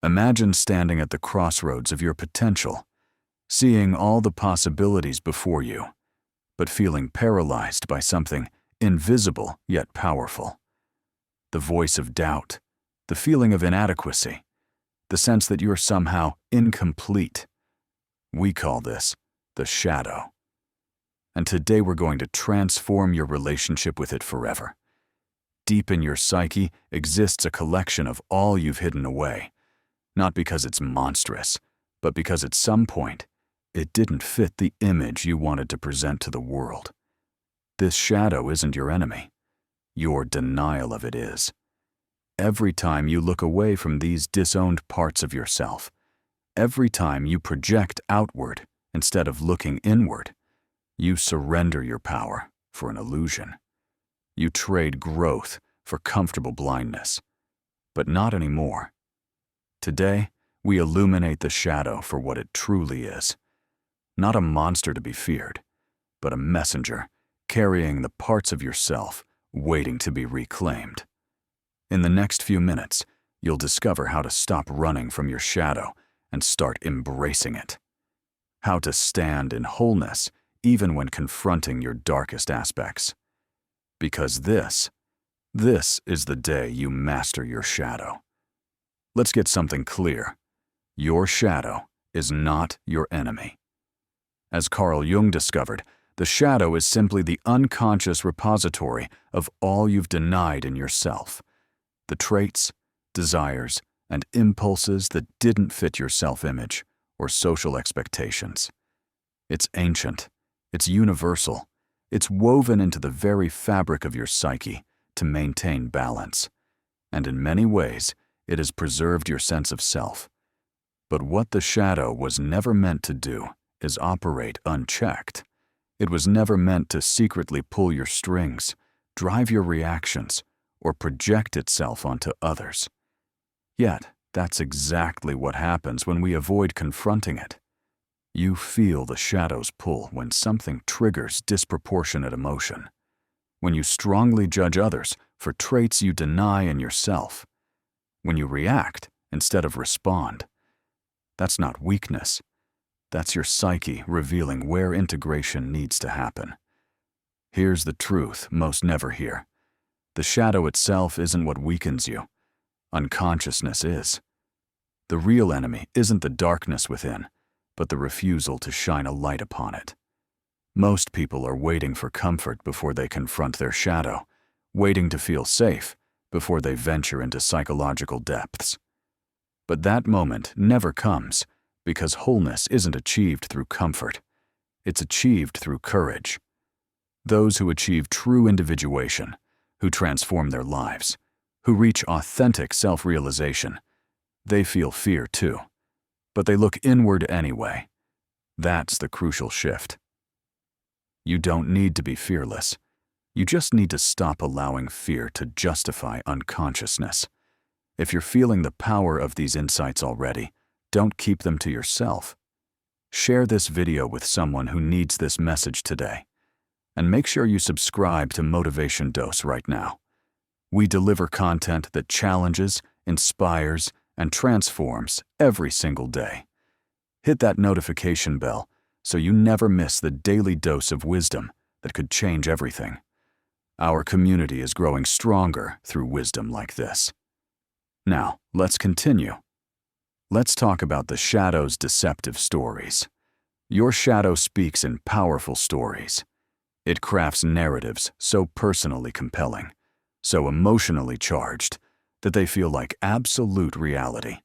Imagine standing at the crossroads of your potential, seeing all the possibilities before you, but feeling paralyzed by something invisible yet powerful. The voice of doubt, the feeling of inadequacy, the sense that you're somehow incomplete. We call this the shadow. And today we're going to transform your relationship with it forever. Deep in your psyche exists a collection of all you've hidden away, not because it's monstrous, but because at some point it didn't fit the image you wanted to present to the world. This shadow isn't your enemy. Your denial of it is. Every time you look away from these disowned parts of yourself, every time you project outward instead of looking inward, you surrender your power for an illusion. You trade growth for comfortable blindness. But not anymore. Today, we illuminate the shadow for what it truly is. Not a monster to be feared, but a messenger carrying the parts of yourself waiting to be reclaimed. In the next few minutes, you'll discover how to stop running from your shadow and start embracing it. How to stand in wholeness even when confronting your darkest aspects. Because this is the day you master your shadow. Let's get something clear. Your shadow is not your enemy. As Carl Jung discovered, the shadow is simply the unconscious repository of all you've denied in yourself. The traits, desires, and impulses that didn't fit your self-image or social expectations. It's ancient, it's universal, it's woven into the very fabric of your psyche to maintain balance. And in many ways, it has preserved your sense of self. But what the shadow was never meant to do is operate unchecked. It was never meant to secretly pull your strings, drive your reactions, or project itself onto others. Yet, that's exactly what happens when we avoid confronting it. You feel the shadow's pull when something triggers disproportionate emotion, when you strongly judge others for traits you deny in yourself, when you react instead of respond. That's not weakness. That's your psyche revealing where integration needs to happen. Here's the truth most never hear. The shadow itself isn't what weakens you. Unconsciousness is. The real enemy isn't the darkness within, but the refusal to shine a light upon it. Most people are waiting for comfort before they confront their shadow, waiting to feel safe before they venture into psychological depths. But that moment never comes, because wholeness isn't achieved through comfort. It's achieved through courage. Those who achieve true individuation, who transform their lives, who reach authentic self-realization, they feel fear too. But they look inward anyway. That's the crucial shift. You don't need to be fearless. You just need to stop allowing fear to justify unconsciousness. If you're feeling the power of these insights already, don't keep them to yourself. Share this video with someone who needs this message today. And make sure you subscribe to Motivation Dose right now. We deliver content that challenges, inspires, and transforms every single day. Hit that notification bell so you never miss the daily dose of wisdom that could change everything. Our community is growing stronger through wisdom like this. Now, let's continue. Let's talk about the shadow's deceptive stories. Your shadow speaks in powerful stories. It crafts narratives so personally compelling, so emotionally charged, that they feel like absolute reality.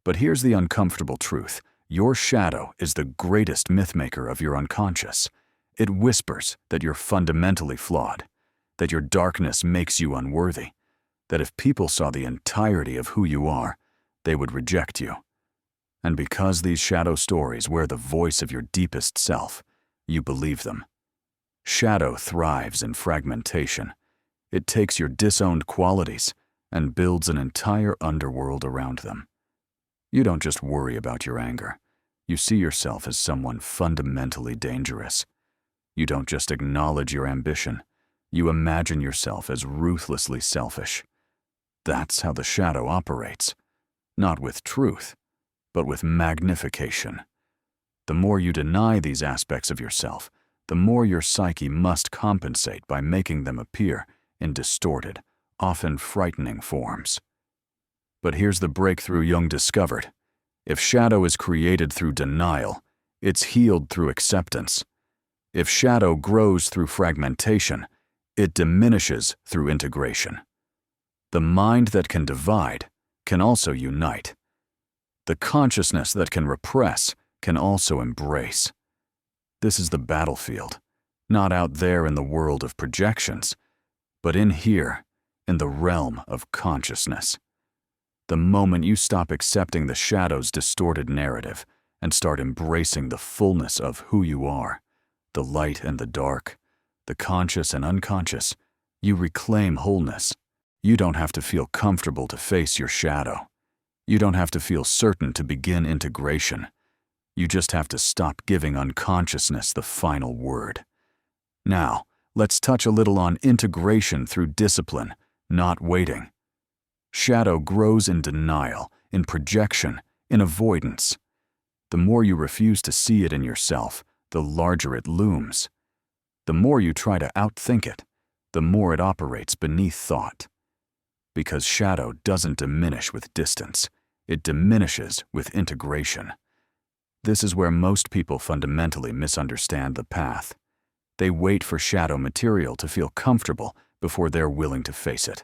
But here's the uncomfortable truth. Your shadow is the greatest mythmaker of your unconscious. It whispers that you're fundamentally flawed, that your darkness makes you unworthy, that if people saw the entirety of who you are, they would reject you. And because these shadow stories wear the voice of your deepest self, you believe them. Shadow thrives in fragmentation. It takes your disowned qualities and builds an entire underworld around them. You don't just worry about your anger. You see yourself as someone fundamentally dangerous. You don't just acknowledge your ambition. You imagine yourself as ruthlessly selfish. That's how the shadow operates. not with truth, but with magnification. The more you deny these aspects of yourself, the more your psyche must compensate by making them appear in distorted, often frightening forms. But here's the breakthrough Jung discovered. If shadow is created through denial, it's healed through acceptance. If shadow grows through fragmentation, it diminishes through integration. The mind that can divide can also unite. The consciousness that can repress can also embrace. This is the battlefield, not out there in the world of projections, but in here, in the realm of consciousness. The moment you stop accepting the shadow's distorted narrative and start embracing the fullness of who you are, the light and the dark, the conscious and unconscious, you reclaim wholeness. You don't have to feel comfortable to face your shadow. You don't have to feel certain to begin integration. You just have to stop giving unconsciousness the final word. Now, let's touch a little on integration through discipline, not waiting. Shadow grows in denial, in projection, in avoidance. The more you refuse to see it in yourself, the larger it looms. The more you try to outthink it, the more it operates beneath thought. Because shadow doesn't diminish with distance, it diminishes with integration. This is where most people fundamentally misunderstand the path. They wait for shadow material to feel comfortable before they're willing to face it.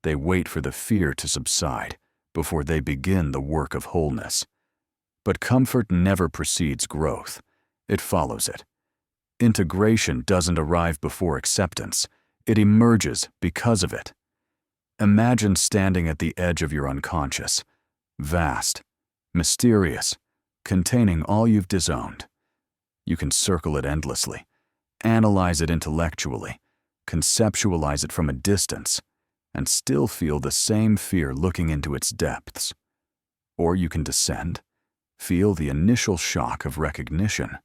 They wait for the fear to subside before they begin the work of wholeness. But comfort never precedes growth. It follows it. Integration doesn't arrive before acceptance. It emerges because of it. Imagine standing at the edge of your unconscious, vast, mysterious, containing all you've disowned. You can circle it endlessly, analyze it intellectually, conceptualize it from a distance, and still feel the same fear looking into its depths. Or you can descend, feel the initial shock of recognition,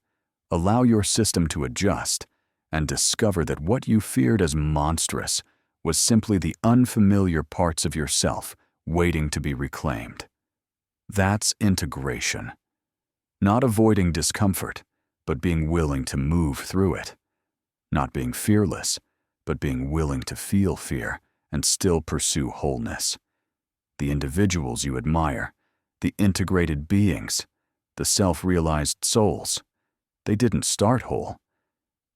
allow your system to adjust, and discover that what you feared as monstrous was simply the unfamiliar parts of yourself waiting to be reclaimed. That's integration. Not avoiding discomfort, but being willing to move through it. Not being fearless, but being willing to feel fear and still pursue wholeness. The individuals you admire, the integrated beings, the self-realized souls, they didn't start whole.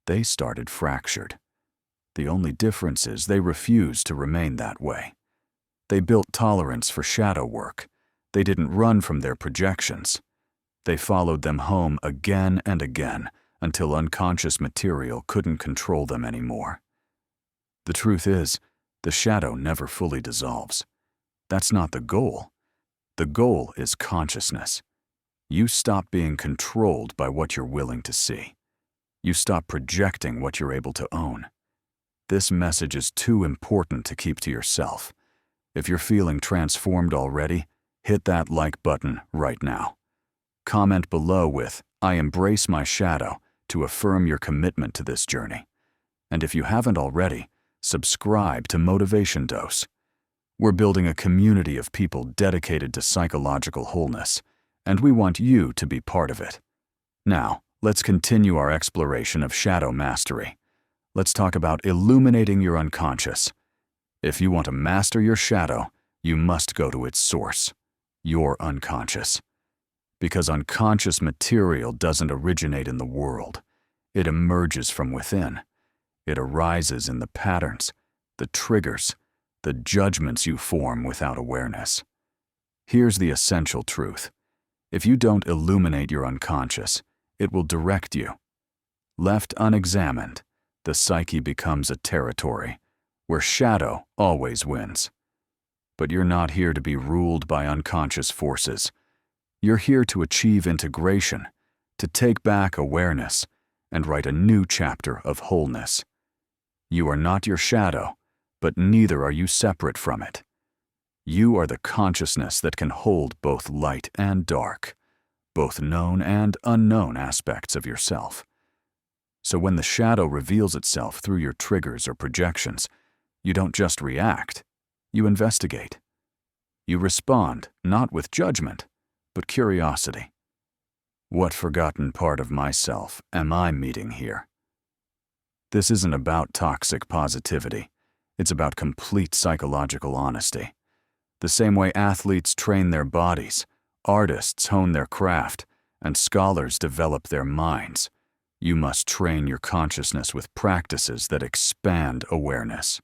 They started fractured. The only difference is they refused to remain that way. They built tolerance for shadow work. They didn't run from their projections. They followed them home again and again until unconscious material couldn't control them anymore. The truth is, the shadow never fully dissolves. That's not the goal. The goal is consciousness. You stop being controlled by what you're willing to see. You stop projecting what you're able to own. This message is too important to keep to yourself. If you're feeling transformed already, hit that like button right now. Comment below with, "I embrace my shadow," to affirm your commitment to this journey. And if you haven't already, subscribe to Motivation Dose. We're building a community of people dedicated to psychological wholeness, and we want you to be part of it. Now, let's continue our exploration of shadow mastery. Let's talk about illuminating your unconscious. If you want to master your shadow, you must go to its source, your unconscious. Because unconscious material doesn't originate in the world. It emerges from within. It arises in the patterns, the triggers, the judgments you form without awareness. Here's the essential truth. If you don't illuminate your unconscious, it will direct you. Left unexamined, the psyche becomes a territory where shadow always wins. But you're not here to be ruled by unconscious forces. You're here to achieve integration, to take back awareness, and write a new chapter of wholeness. You are not your shadow, but neither are you separate from it. You are the consciousness that can hold both light and dark, both known and unknown aspects of yourself. So when the shadow reveals itself through your triggers or projections, you don't just react, you investigate. You respond not with judgment, but curiosity. What forgotten part of myself am I meeting here? This isn't about toxic positivity. It's about complete psychological honesty. The same way athletes train their bodies, artists hone their craft, and scholars develop their minds, you must train your consciousness with practices that expand awareness.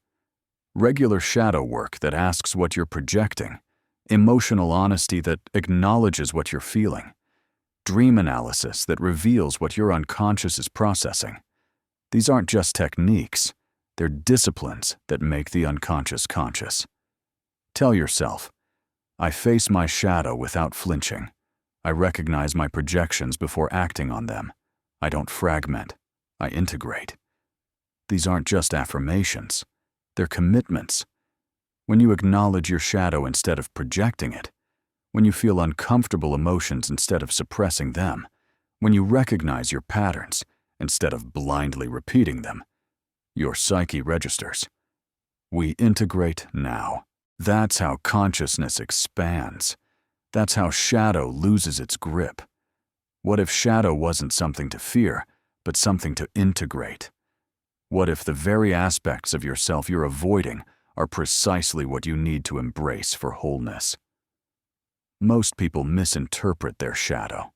Regular shadow work that asks what you're projecting, emotional honesty that acknowledges what you're feeling, dream analysis that reveals what your unconscious is processing. These aren't just techniques, they're disciplines that make the unconscious conscious. Tell yourself, I face my shadow without flinching. I recognize my projections before acting on them. I don't fragment, I integrate. These aren't just affirmations, they're commitments. When you acknowledge your shadow instead of projecting it, when you feel uncomfortable emotions instead of suppressing them, when you recognize your patterns instead of blindly repeating them, your psyche registers. We integrate now. That's how consciousness expands. That's how shadow loses its grip. What if shadow wasn't something to fear, but something to integrate? What if the very aspects of yourself you're avoiding are precisely what you need to embrace for wholeness? Most people misinterpret their shadow.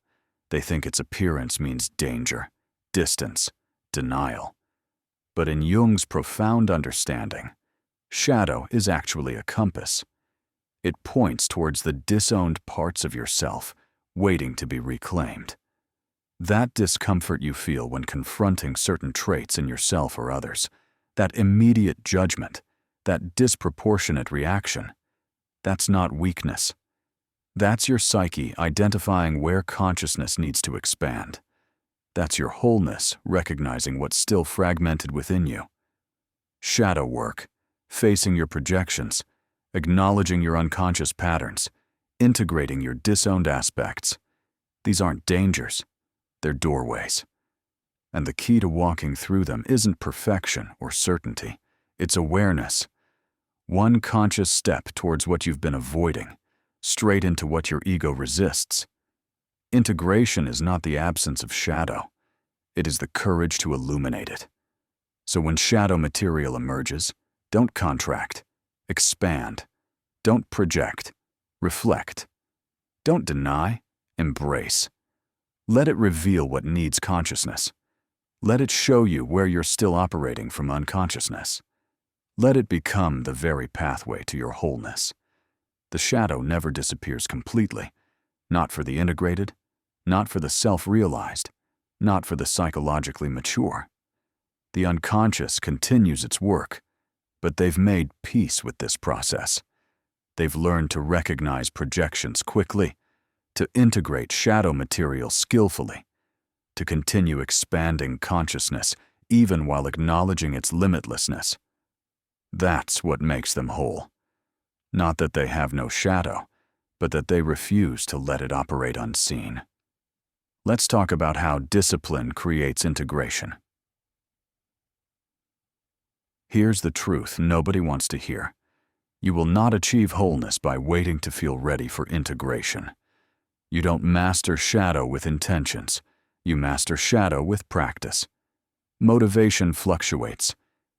They think its appearance means danger, distance, denial. But in Jung's profound understanding, shadow is actually a compass. It points towards the disowned parts of yourself waiting to be reclaimed. That discomfort you feel when confronting certain traits in yourself or others, that immediate judgment, that disproportionate reaction, that's not weakness. That's your psyche identifying where consciousness needs to expand. That's your wholeness recognizing what's still fragmented within you. Shadow work, facing your projections, acknowledging your unconscious patterns, integrating your disowned aspects. These aren't dangers, they're doorways. And the key to walking through them isn't perfection or certainty, it's awareness. One conscious step towards what you've been avoiding, straight into what your ego resists. Integration is not the absence of shadow, it is the courage to illuminate it. So when shadow material emerges, don't contract, expand. Don't project, reflect. Don't deny, embrace. Let it reveal what needs consciousness. Let it show you where you're still operating from unconsciousness. Let it become the very pathway to your wholeness. The shadow never disappears completely, not for the integrated, not for the self-realized, not for the psychologically mature. The unconscious continues its work, but they've made peace with this process. They've learned to recognize projections quickly, to integrate shadow material skillfully, to continue expanding consciousness even while acknowledging its limitlessness. That's what makes them whole. Not that they have no shadow, but that they refuse to let it operate unseen. Let's talk about how discipline creates integration. Here's the truth nobody wants to hear. You will not achieve wholeness by waiting to feel ready for integration. You don't master shadow with intentions. You master shadow with practice. Motivation fluctuates.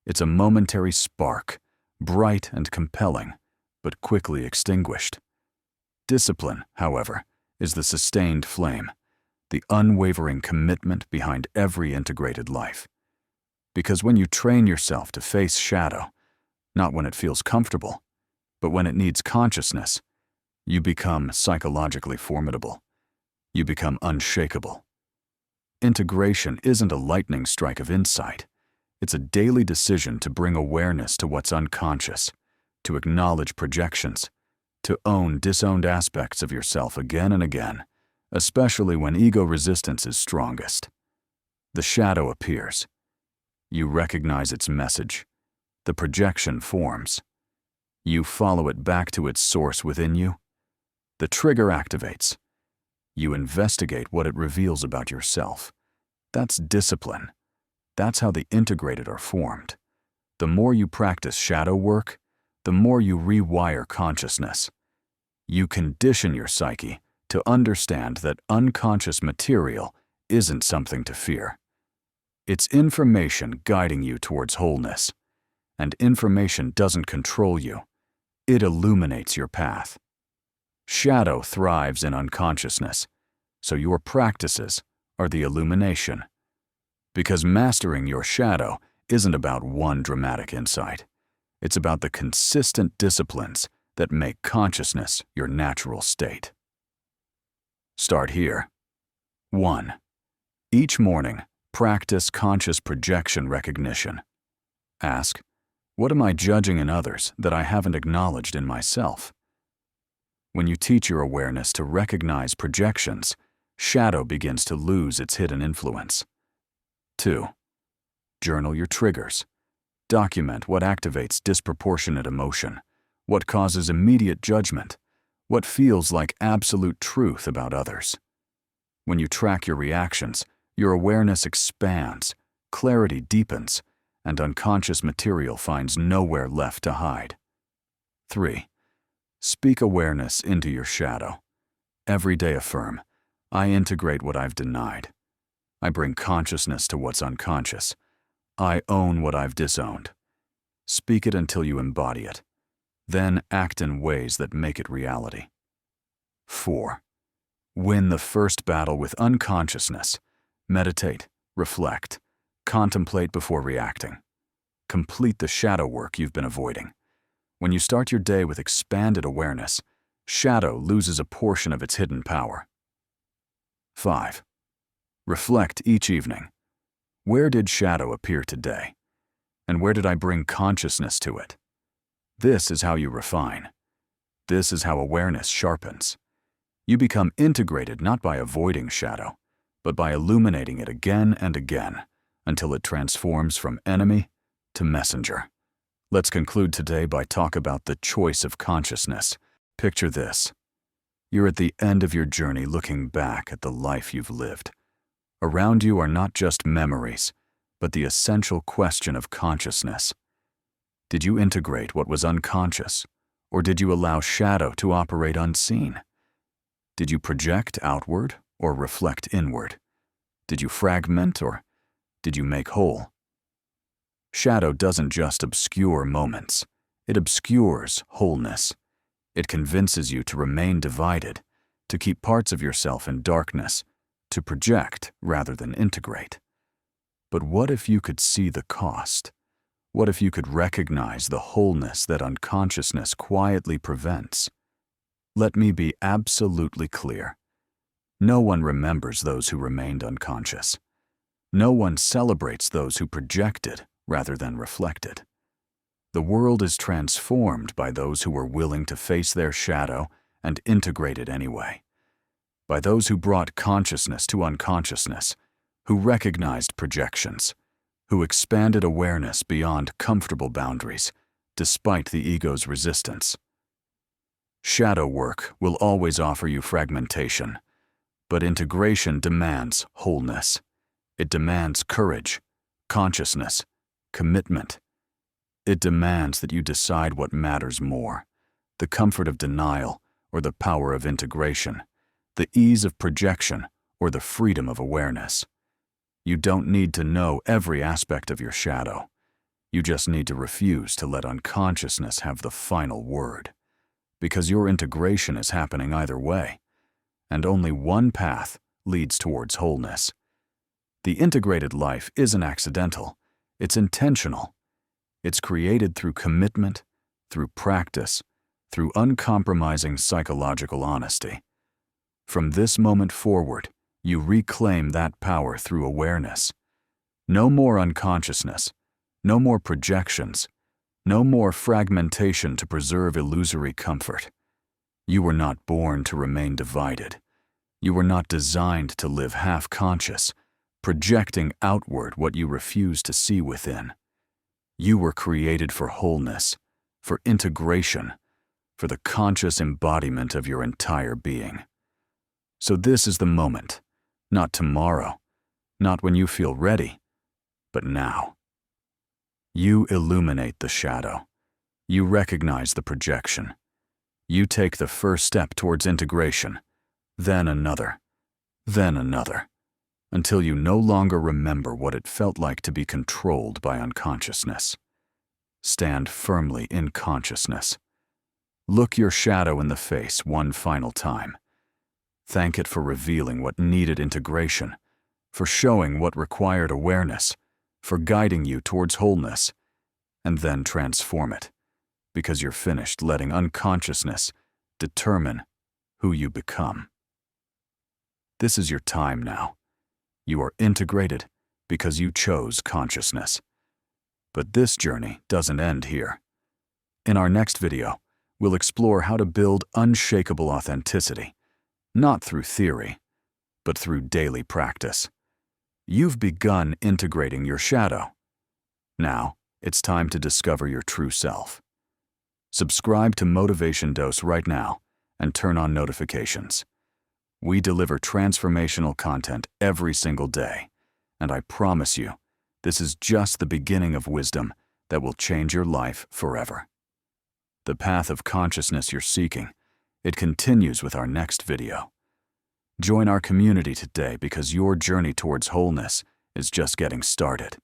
It's a momentary spark, bright and compelling, but quickly extinguished. Discipline, however, is the sustained flame, the unwavering commitment behind every integrated life. Because when you train yourself to face shadow, not when it feels comfortable, but when it needs consciousness, you become psychologically formidable. You become unshakable. Integration isn't a lightning strike of insight. It's a daily decision to bring awareness to what's unconscious, to acknowledge projections, to own disowned aspects of yourself again and again, especially when ego resistance is strongest. The shadow appears. You recognize its message. The projection forms. You follow it back to its source within you. The trigger activates. You investigate what it reveals about yourself. That's discipline. That's how the integrated are formed. The more you practice shadow work, the more you rewire consciousness. You condition your psyche to understand that unconscious material isn't something to fear. It's information guiding you towards wholeness. And information doesn't control you. It illuminates your path. Shadow thrives in unconsciousness, so your practices are the illumination. Because mastering your shadow isn't about one dramatic insight. It's about the consistent disciplines that make consciousness your natural state. Start here. 1. Each morning, practice conscious projection recognition. Ask, what am I judging in others that I haven't acknowledged in myself? When you teach your awareness to recognize projections, shadow begins to lose its hidden influence. 2. Journal your triggers. Document what activates disproportionate emotion, what causes immediate judgment, what feels like absolute truth about others. When you track your reactions, your awareness expands, clarity deepens, and unconscious material finds nowhere left to hide. 3. Speak awareness into your shadow. Every day affirm, I integrate what I've denied. I bring consciousness to what's unconscious. I own what I've disowned. Speak it until you embody it. Then act in ways that make it reality. 4. Win the first battle with unconsciousness. Meditate, reflect, contemplate before reacting. Complete the shadow work you've been avoiding. When you start your day with expanded awareness, shadow loses a portion of its hidden power. 5. Reflect each evening. Where did shadow appear today? And where did I bring consciousness to it? This is how you refine. This is how awareness sharpens. You become integrated not by avoiding shadow, but by illuminating it again and again until it transforms from enemy to messenger. Let's conclude today by talk about the choice of consciousness. Picture this. You're at the end of your journey looking back at the life you've lived. Around you are not just memories, but the essential question of consciousness. Did you integrate what was unconscious, or did you allow shadow to operate unseen? Did you project outward or reflect inward? Did you fragment or did you make whole? Shadow doesn't just obscure moments, it obscures wholeness. It convinces you to remain divided, to keep parts of yourself in darkness, to project rather than integrate. But what if you could see the cost? What if you could recognize the wholeness that unconsciousness quietly prevents? Let me be absolutely clear. No one remembers those who remained unconscious. No one celebrates those who projected rather than reflected. The world is transformed by those who were willing to face their shadow and integrate it anyway. By those who brought consciousness to unconsciousness, who recognized projections, who expanded awareness beyond comfortable boundaries, despite the ego's resistance. Shadow work will always offer you fragmentation, but integration demands wholeness. It demands courage, consciousness, commitment. It demands that you decide what matters more, the comfort of denial or the power of integration, the ease of projection or the freedom of awareness. You don't need to know every aspect of your shadow. You just need to refuse to let unconsciousness have the final word. Because your integration is happening either way, and only one path leads towards wholeness. The integrated life isn't accidental, it's intentional. It's created through commitment, through practice, through uncompromising psychological honesty. From this moment forward, you reclaim that power through awareness. No more unconsciousness, no more projections, no more fragmentation to preserve illusory comfort. You were not born to remain divided. You were not designed to live half-conscious, projecting outward what you refuse to see within. You were created for wholeness, for integration, for the conscious embodiment of your entire being. So this is the moment, not tomorrow, not when you feel ready, but now. You illuminate the shadow. You recognize the projection. You take the first step towards integration, then another, until you no longer remember what it felt like to be controlled by unconsciousness. Stand firmly in consciousness. Look your shadow in the face one final time. Thank it for revealing what needed integration, for showing what required awareness, for guiding you towards wholeness, and then transform it, because you're finished letting unconsciousness determine who you become. This is your time now. You are integrated because you chose consciousness. But this journey doesn't end here. In our next video, we'll explore how to build unshakable authenticity, not through theory, but through daily practice. You've begun integrating your shadow. Now, it's time to discover your true self. Subscribe to Motivation Dose right now and turn on notifications. We deliver transformational content every single day, and I promise you, this is just the beginning of wisdom that will change your life forever. The path of consciousness you're seeking, it continues with our next video. Join our community today because your journey towards wholeness is just getting started.